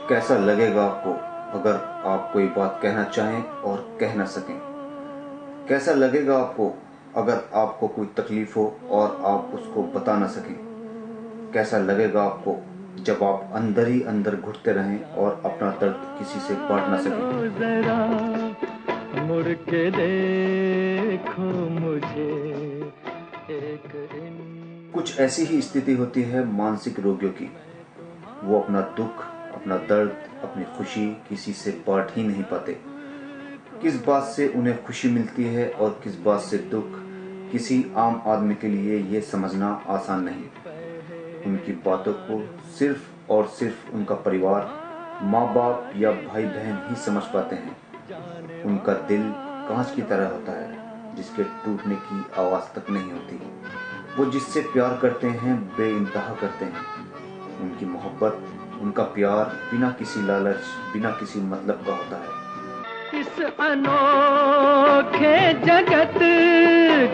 कैसा लगेगा आपको अगर आप कोई बात कहना चाहें और कह ना सकें? कैसा लगेगा आपको अगर आपको कोई तकलीफ हो और आप उसको बता ना सकें? कैसा लगेगा आपको जब आप अंदर ही अंदर घुटते रहें और अपना दर्द किसी से बांट ना सकें? जरा मुड़ के देखो मुझे कुछ ऐसी ही स्थिति होती है मानसिक रोगियों की। वो अपना दुख, अपना दर्द, अपनी खुशी किसी से बांट ही नहीं पाते। किस बात से उन्हें खुशी मिलती है और किस बात से दुख, किसी आम आदमी के लिए ये समझना आसान नहीं। उनकी बातों को सिर्फ और सिर्फ उनका परिवार, माँ बाप या भाई बहन ही समझ पाते हैं। उनका दिल कांच की तरह होता है जिसके टूटने की आवाज़ तक नहीं होती। वो जिससे प्यार करते हैं बेइंतहा करते हैं। उनकी मोहब्बत, उनका प्यार बिना किसी लालच, बिना किसी मतलब का होता है। इस अनोखे जगत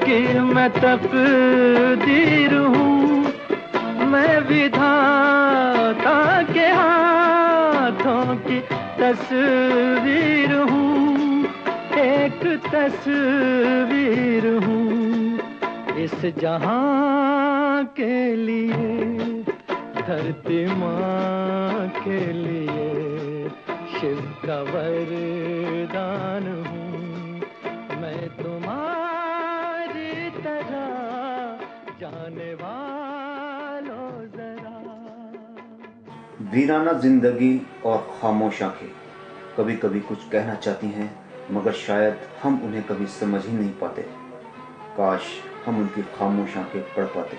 की मैं तकदीर हूँ, मैं विधाता के हाथों की तस्वीर हूँ, एक तस्वीर हूँ इस जहां के लिए, धरती माँ के लिए शिव का वरदान हूँ, मैं तुम्हारी तरह जाने वालों जरा। वीराना जिंदगी और खामोश आंखें कभी कभी कुछ कहना चाहती हैं, मगर शायद हम उन्हें कभी समझ ही नहीं पाते। काश हम उनकी खामोश आंखें पढ़ पाते,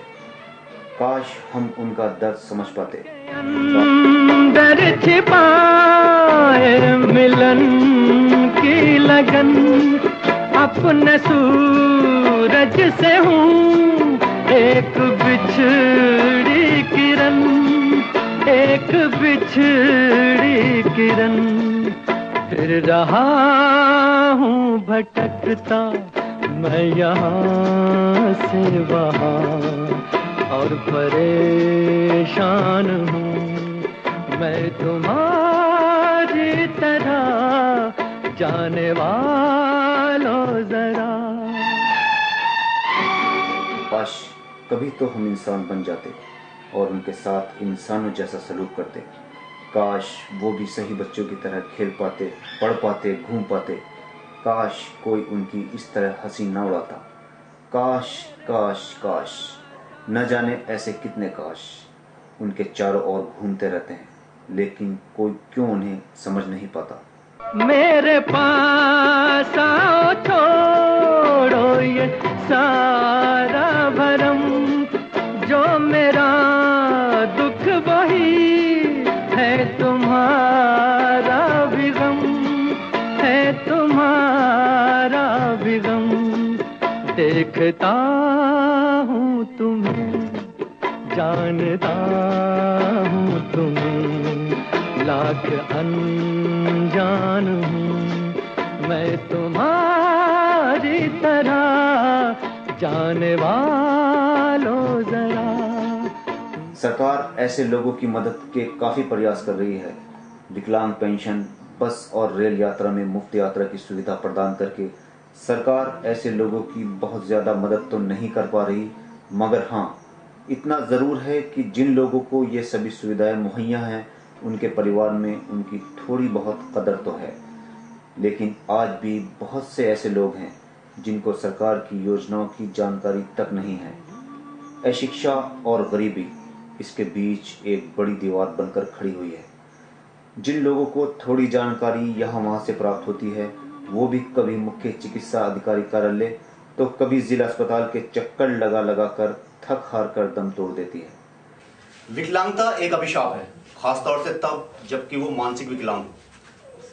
काश हम उनका दर्द समझ पाते। अंदर छिपाए मिलन की लगन, अपने सूरज से हूँ एक बिछड़ी किरण, एक बिछड़ी किरण, फिर रहा हूँ भटकता मैं यहाँ से वहाँ, और परेशान हूँ मैं तुम्हारी तरह जाने वालों जरा। काश कभी तो हम इंसान बन जाते और उनके साथ इंसानों जैसा सलूक करते। काश वो भी सही बच्चों की तरह खेल पाते, पढ़ पाते, घूम पाते। काश कोई उनकी इस तरह हंसी ना उड़ाता। काश काश काश, न जाने ऐसे कितने काश उनके चारों ओर घूमते रहते हैं, लेकिन कोई क्यों उन्हें समझ नहीं पाता। मेरे पास आओ, छोड़ो ये सारा भरम, जो मेरा दुख वही है तुम्हारा भी गम, है तुम्हारा भी गम, देखता हूँ तुम्हें, जानता हूँ तुम्हें, लाख अनजान हूँ मैं तुम्हारी तरह जाने वालों जरा। सरकार ऐसे लोगों की मदद के काफ़ी प्रयास कर रही है। विकलांग पेंशन, बस और रेल यात्रा में मुफ्त यात्रा की सुविधा प्रदान करके सरकार ऐसे लोगों की बहुत ज़्यादा मदद तो नहीं कर पा रही, मगर हाँ, इतना ज़रूर है कि जिन लोगों को ये सभी सुविधाएं मुहैया हैं, उनके परिवार में उनकी थोड़ी बहुत कदर तो है। लेकिन आज भी बहुत से ऐसे लोग हैं जिनको सरकार की योजनाओं की जानकारी तक नहीं है। अशिक्षा और गरीबी, इसके बीच एक बड़ी दीवार बनकर खड़ी हुई है। जिन लोगों को थोड़ी जानकारी यहाँ वहाँ से प्राप्त होती है, वो भी कभी मुख्य चिकित्सा अधिकारी कार्यालय तो कभी जिला अस्पताल के चक्कर लगा लगा कर थक हार कर दम तोड़ देती है। विकलांगता एक अभिशाप है, खासतौर से तब जबकि वो मानसिक विकलांग।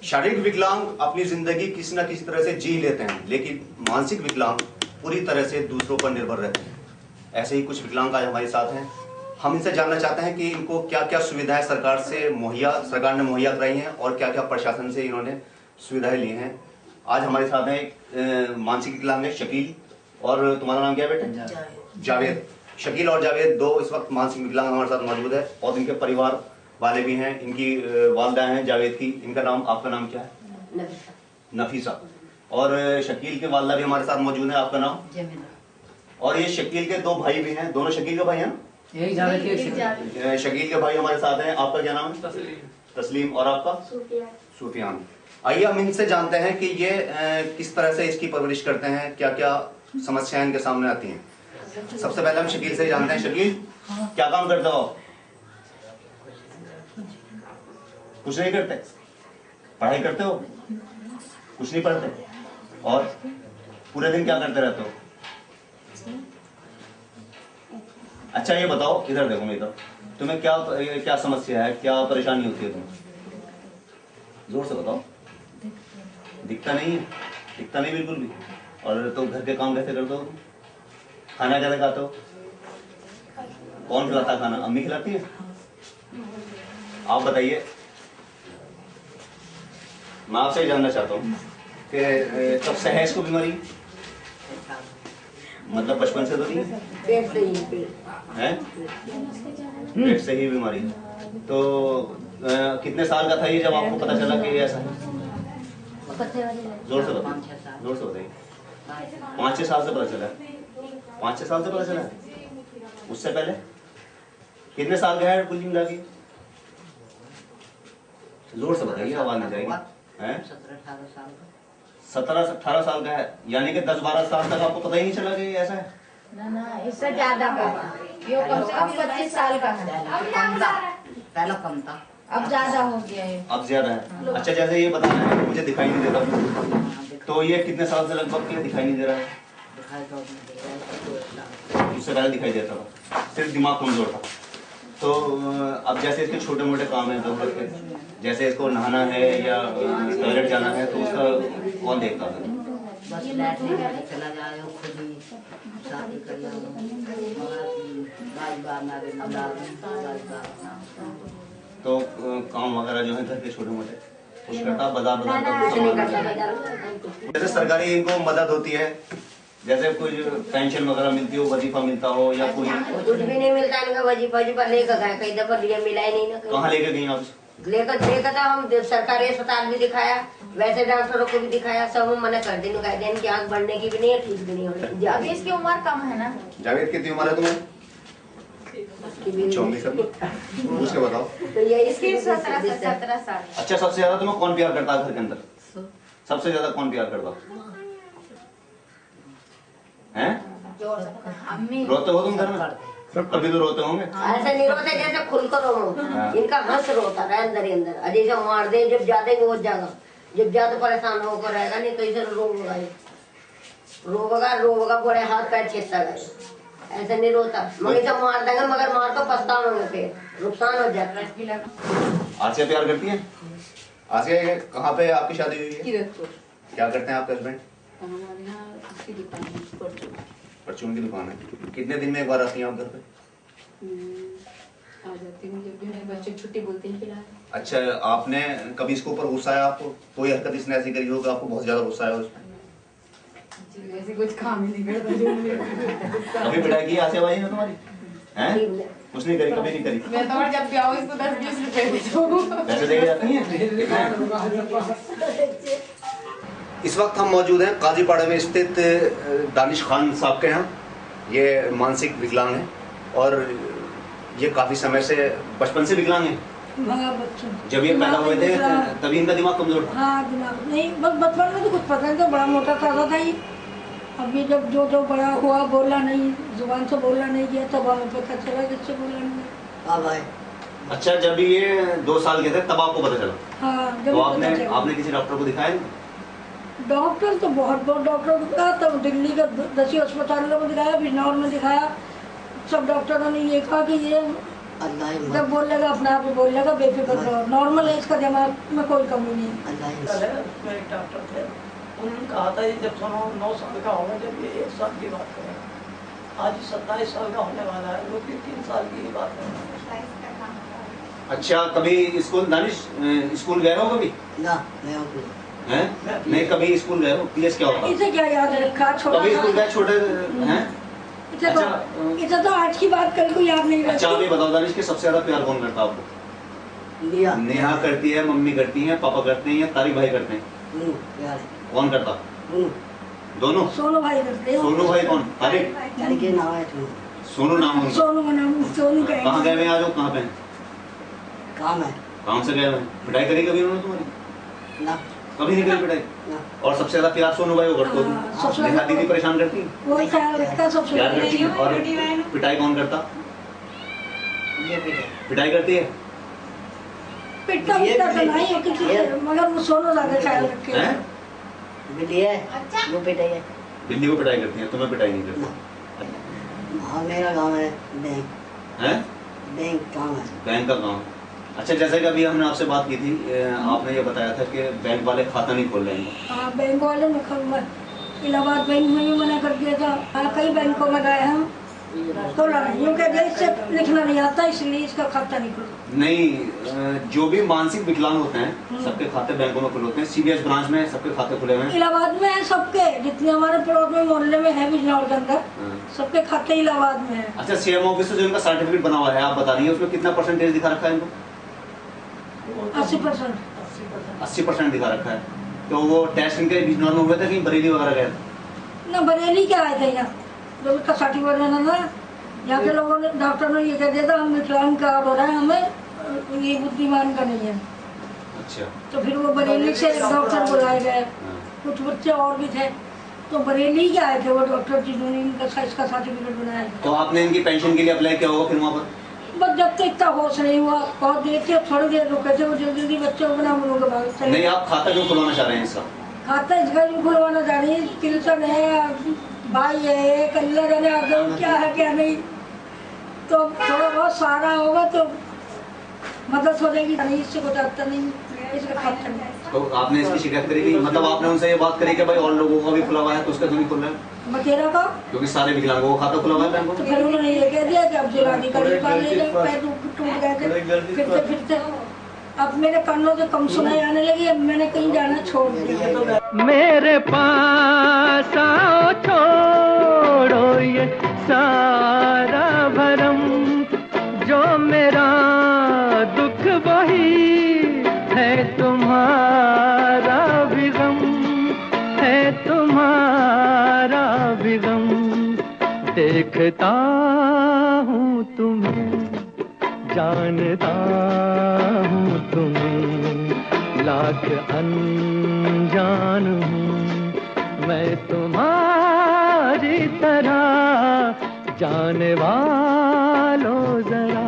शारीरिक विकलांग अपनी जिंदगी किसी न किसी तरह से जी लेते हैं, लेकिन मानसिक विकलांग पूरी तरह से दूसरों पर निर्भर रहते हैं। ऐसे ही कुछ विकलांग आज हमारे साथ हैं। हम इनसे जानना चाहते हैं कि इनको क्या क्या सुविधाएं सरकार ने मुहैया कराई हैं और क्या क्या प्रशासन से इन्होंने सुविधाएं ली हैं। आज हमारे साथ हैं एक मानसिक विकलांग है शकील, और तुम्हारा नाम क्या है बेटे? जावेद। शकील और जावेद दो इस वक्त मानसिक विकलांग हमारे साथ मौजूद है और इनके परिवार वाले भी हैं, इनकी वालदा हैं जावेद की, इनका नाम, आपका नाम क्या है? नफीसा। नफीसा। और शकील के वालदा भी हमारे साथ मौजूद है, आपका नाम? जमीला। और ये शकील के दो भाई भी हैं, दोनों शकील के भाई हैं ना? यही जावेद के शकील के भाई हमारे साथ हैं, आपका क्या नाम है? तस्लीम। और आपका? सूफियान। आइए हम इनसे जानते हैं कि ये किस तरह से इसकी परवरिश करते हैं, क्या क्या समस्याएं इनके सामने आती हैं। सबसे पहले हम शकील से जानते हैं। शकील, क्या काम करते हो? कुछ नहीं करते? पढ़ाई करते हो? कुछ नहीं पढ़ते? और पूरे दिन क्या करते रहते हो? अच्छा ये बताओ, इधर देखो मेरी तरफ, तुम्हें क्या क्या समस्या है, क्या परेशानी होती है तुम्हें? जोर से बताओ। दिखता नहीं है? दिखता नहीं बिल्कुल भी। और तो घर के काम कैसे करते हो तुम? खाना कैसे खाते हो? कौन खिलाता है खाना? अम्मी खिलाती है? आप बताइए। मैं आपसे ही जानना चाहता हूँ कि कब से है इसको बीमारी? मतलब बचपन से तो नहीं है? पेट से ही है? पेट से ही बीमारी है। तो कितने साल का था ये जब आपको पता चला कि ये ऐसा है? जोर से बताइए, जोर से बताइए। 5-6 साल से पता चला? 5-6 साल से पता चला? उससे पहले कितने साल का है कुल मिला के? जोर से बताइए, आवाज नहीं जाएगी। 17-18 साल का है, यानी कि 10-12 साल तक आपको पता ही नहीं चला कि ये ऐसा है? ना, इससे ज्यादा का ये कम से कम 25 साल का है। पहला कम था, अब ज्यादा हो गया है। अब ज्यादा है। अच्छा, जैसे ये बता रहे हैं कि मुझे दिखाई नहीं देता, तो ये कितने साल से लगभग के दिखाई नहीं दे रहा है? उससे पहले दिखाई देता था, सिर्फ दिमाग कमजोर था। तो अब जैसे इसके छोटे मोटे काम है जरूरत के, जैसे इसको नहाना है या टॉयलेट जाना है, तो उसका कौन देखता था? बस लेटने चला जाए खुद ही, शादी कर लो, तो काम वगैरह जो है घर के छोटे मोटे कुछ करता, बाजार जैसे सरकारी इनको मदद होती है, जैसे कोई पेंशन वगैरह मिलती हो, वजीफा मिलता हो या कोई? कुछ भी नहीं मिलता इनका। वजीफा लेकर गए, कई दफा लिया, मिला ही नहीं ना। कहाँ लेके गई आप? लेकर था हम, सरकारी अस्पताल भी दिखाया, वैसे डॉक्टरों को भी दिखाया, सब हम मना कर देने कहते हैं इनकी आँख बढ़ने की भी नहीं है, ठीक भी नहीं होने। अभी इसकी उम्र कम है ना। जावेद कितनी उम्र है तुम्हें? 24 पूछ के बताओ। तो ये इसकी 17 साल। अच्छा, सबसे ज्यादा तुम्हें कौन प्यार करता है घर के अंदर? सबसे ज्यादा कौन प्यार करता है? अम्मी। रोते हो तुम घर में? कभी तो रोते होंगे? ऐसे नहीं रोते जैसे खुलकर रो। इनका हंस रोता रहे अंदर ही अंदर, अजय से मार दे, जब ज्यादा वो जाएगा, जब ज्यादा परेशान होकर रहेगा नहीं तो इसे रोगा बड़े हाथ पैर छेदता गए। ऐसे नहीं रोता, मगर इसे मार देंगे, मगर मार तो पछताओगे, फिर नुकसान हो जाता है। आसिया प्यार करती है? आसिया कहाँ पे आपकी शादी हुई है? क्या करते हैं आपके हस्बैंड? परचून की दुकान है। कितने दिन में एक बार आती हैं आप घर पे? आ जाती हूँ जब भी मेरे बच्चे छुट्टी बोलते हैं फिलहाल। अच्छा, आपने कभी इसके ऊपर गुस्सा आया आपको? कोई हरकत इसने ऐसी करी हो कि आपको बहुत ज्यादा गुस्सा आया उसमें? वैसे कुछ काम ही नहीं करता। कभी पिटाई की आसिया भाई ने तुम्हारी? हैं? कुछ नहीं करी, कभी नहीं करी। मैं तो जब भी आऊँ इसको 10-20 रुपए देता हूँ। पैसे देके जाती हैं? इस वक्त हम मौजूद हैं काजीपाड़ा में स्थित दानिश खान साहब के यहाँ। ये मानसिक विकलांग हैं और ये काफी समय से, बचपन से विकलांग हैं। जब ये पैदा हुए थे तभी इनका दिमाग कमजोर था? हाँ, दिमाग नहीं, बस बचपन में तो कुछ पता नहीं था, बड़ा मोटा ताजा था ये। अब ये जब जो बड़ा हुआ, बोला नहीं, जुबान से बोलना नहीं किया, तब हमें पता चला किससे बोलना नहीं। अच्छा, जब ये 2 साल के थे तब आपको पता चला? हाँ, तो जब आपने किसी डॉक्टर को दिखाया? डॉक्टर तो बहुत डॉक्टर को दिखाया, तब दिल्ली का 10 अस्पतालों में दिखाया, बिजनौर में दिखाया। सब डॉक्टरों ने ये कहा कि ये जब बोल लेगा अपने आप ही बोल लेगा, बेफिक्र रहो, नॉर्मल है, इसका दिमाग में कोई कमी नहीं है। मेरे एक डॉक्टर थे, उन्होंने कहा था जब 9 साल का होगा, जब ये 1 साल की बात करें, आज 27 साल का होने वाला है, वो भी 3 साल की बात है। अच्छा, कभी स्कूल दानिश स्कूल गए हो कभी? हैं? नहीं, कभी स्कूल गए हो? पीएस क्या होता है? इसे क्या याद रखा? छोटा कभी स्कूल गए छोटे हैं? इसे तो आज की बात कल को याद नहीं रहती। अच्छा, आप ये बताओ दानिश कि सबसे ज्यादा प्यार कौन करता है आपको? नेहा करती है, मम्मी करती है, पापा करते हैं या तारिक भाई करते हैं? कौन करता? दोनों? सोनू भाई करते हैं। सोनू भाई कौन? तारिक? के नाम है तुम सोनू नाम है उनका। सोनू का नाम सोनू का है। कहाँ गए हुए हैं आज वो? कहाँ पे हैं? काम है काम से गए हुए हैं। पिटाई करी कभी उन्होंने तुम्हारी? ना कभी नहीं करी पिटाई? ना और सबसे ज्यादा प्यार सोनू भाई को करते हाँ, सबसे हो? नेहा ज्यादा- दीदी परेशान करती है? वो ख्याल रखता है सबसे प्यार ज्यादा। करती है? और पिटाई कौन करता? ये बेटे पिटाई करती है? पिटता पिटता तो नहीं है किसी से, मगर वो सोनू ज्यादा ख्याल रखे हैं? बेटी है वो बेटा है बिल्ली को पिटाई करती है, तुम्हें पिटाई नहीं करती? हाँ मेरा काम है बैंक हैं? बैंक काम है बैंक का काम। अच्छा, जैसे कि अभी हमने आपसे बात की थी, आपने ये बताया था कि बैंक वाले खाता नहीं खोल रहे हैं। हाँ, बैंक वाले ने इलाहाबाद बैंक में भी मना कर दिया था। हाँ, कई बैंकों में गए हम तो लड़ाइयों के लिए इससे लिखना नहीं आता, इसलिए इसका खाता नहीं खुला। नहीं, जो भी मानसिक विकलांग होते हैं सबके खाते बैंकों में खुले होते हैं। सीबीएस ब्रांच में सबके खाते खुले हुए हैं। इलाहाबाद में है सबके, जितने हमारे पड़ोस में मोहल्ले में है बिजनौर के अंदर, सबके खाते इलाहाबाद में है। अच्छा, सीएम ऑफिस से जो इनका सर्टिफिकेट बना हुआ है आप बता रही है, उसमें कितना परसेंटेज दिखा रखा है इनको? 80%। 80% दिखा रखा है। तो वो टेस्ट इनके बिजनौर में हुए थे कहीं बरेली वगैरह गए? ना बरेली क्या आए थे यहाँ, जब उसका सर्टिफिकेट लेना था यहाँ के लोगों ने, डॉक्टर ने ये कह दिया था हम विकलांग कार्ड हो रहा है, हमें ये बुद्धिमान का नहीं है। अच्छा। तो फिर वो बरेली से डॉक्टर बुलाए गए, हाँ। कुछ बच्चे और भी थे, तो बरेली के आए थे वो डॉक्टर जिन्होंने इनका इसका सर्टिफिकेट बनाया। तो आपने इनकी पेंशन के लिए अप्लाई किया होगा फिर वहाँ पर? बस जब तक इतना होश नहीं हुआ, बहुत देर थे, थोड़ी देर रुके थे, वो जल्दी जल्दी बच्चों को बना उनके बाद चले। नहीं, आप खाता क्यों खुलवाना चाह रहे हैं इसका? खाता इसका भी खुलवाना चाह रही है, किल्सन है, भाई है, कल्लर है, आदम क्या है क्या नहीं, तो थोड़ा बहुत सहारा होगा तो मदद हो जाएगी। नहीं, इससे कुछ आता नहीं, इसका खाता नहीं। तो आपने इसकी शिकायत करी थी? मतलब आपने उनसे ये बात करी कि भाई और लोगों का भी खुला हुआ है तो उसका क्यों नहीं खुल रहा है? बतेरा का क्योंकि सारे विकलांगों का खाता खुला हुआ है बैंकों तो में। फिर उन्होंने ये कह दिया कि अब जिलाधिकारी पाले पैर टूट गए थे फिरते फिरते, अब मेरे कानों से कम सुनाई आने लगी, अब मैंने कहीं जाना छोड़ दिया। मेरे पास आओ, छोड़ो ये सारा भरम, जो मेरा दुख वही है तुम्हारा भी गम, है तुम्हारा भी गम। देखता हूँ तुम्हें, जानता हूँ तुम्हें, लाख अनजान हूँ मैं तुम्हारी तरह, जाने वालों जरा।